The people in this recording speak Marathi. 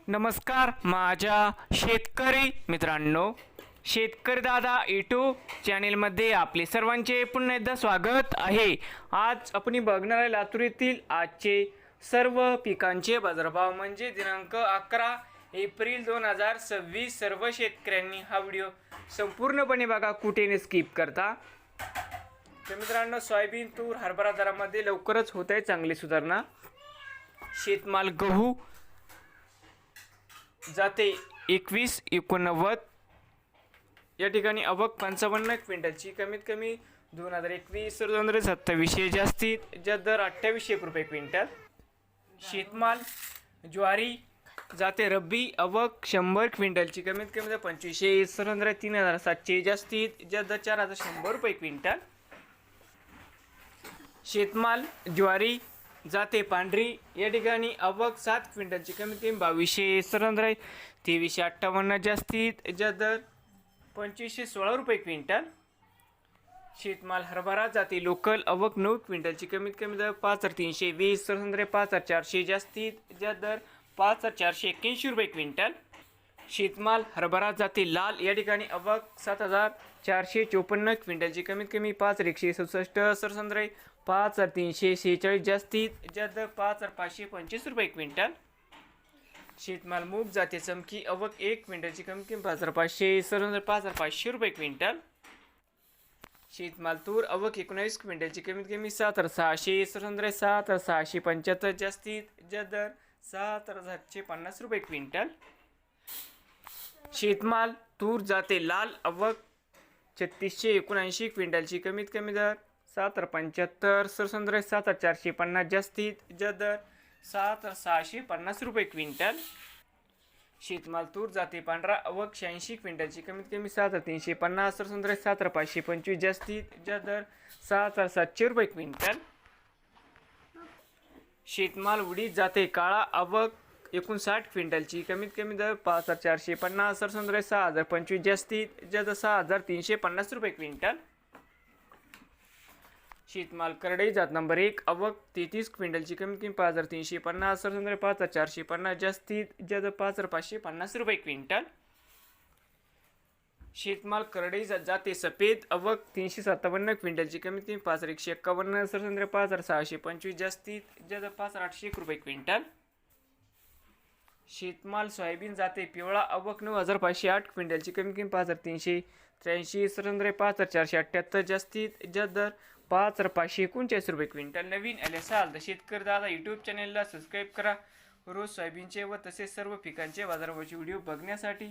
नमस्कार माझ्या शेतकरी मित्रांनो, शेतकरी दादा यूट्यूब चॅनेलमध्ये आपले सर्वांचे पुन्हा एकदा स्वागत आहे। आज आपण बघणार आहे लातूर येथील आजचे सर्व पिकांचे बाजारभाव म्हणजे दिनांक 11 एप्रिल 2026। सर्व शेतकऱ्यांनी हा व्हिडिओ संपूर्णपणे बघा, कुठेही स्किप करता। तर मित्रांनो, सोयाबीन तूर हरभरा दरामध्ये लवकरच होत आहे चांगली सुधारणा। शेतमाल गहू जाते 21-89 या ठिकाणी आवक 55 क्विंटलची, कमीत कमी 2021-27 जास्तीत जास्त दर 2800 रुपये क्विंटल। शेतमाल ज्वारी जाते रब्बी आवक 100 क्विंटलची, कमीत कमी 2500 3700 जास्तीत जास्त 4100 रुपये क्विंटल। शेतमाल ज्वारी जाते पांढरी या ठिकाणी आवक 7 क्विंटलची, कमीत कमी 2200 2358 जास्तीत जास्त दर 2516 रुपये क्विंटल। शेतमाल हरभरा जाते लोकल आवक 9 क्विंटलची, कमीत कमी दर 5320 5400 जास्तीत जास्त दर 5481 रुपये क्विंटल। शेतमाल हरभरा जाते लाल या ठिकाणी आवक 7454 क्विंटलची, कमीत कमी 5167 5346 जास्तीत जास्त 5525 रुपये क्विंटल। शेतमाल मूग जाते चमकी आवक 1 क्विंटलची, कमीत कमी 5500 5500 रुपये क्विंटल। शेतमाल तूर आवक 19 क्विंटलची, कमीत कमी 7600 7675 जास्तीत जास्त दर 7750 रुपये क्विंटल। शेतमाल तूर जाते लाल आवक 3679 क्विंटलची, कमीत कमी दर 7775 7450 जास्तीत जास्त दर 7650 रुपये क्विंटल। शेतमाल तूर जाते पांढरा आवक 86 क्विंटलची, कमीत कमी 7350 7525 जास्तीत जास्त दर 7700 रुपये क्विंटल। शेतमाल उडीद जाते काळा आवक 59 क्विंटलची, कमीत कमी दर 5450 6025 जास्तीत जास्त 6350 रुपये क्विंटल। शेतमाल करडई जात नंबर 1 आवक 33 क्विंटलची, कमीत कमी 5350 5450 जास्तीत जास्त 5550 रुपये क्विंटल। शेतमाल करडई जाते सफेद आवक 357 क्विंटलची, कमीत कमी 5151 5625 जास्तीत जास्त 5801 रुपये क्विंटल। शेतमाल सोयाबीन जाते पिवळा आवक 9508 क्विंटलची, कमीत कमी 5383 5478 जास्तीत जास्त दर 5539 रुपये क्विंटल। नवीन आले असाल तर शेतकरी दादा यूट्यूब चॅनेलला सबस्क्राईब करा रोज सोयाबीनचे व तसेच सर्व पिकांचे बाजारभावाचे व्हिडिओ बघण्यासाठी।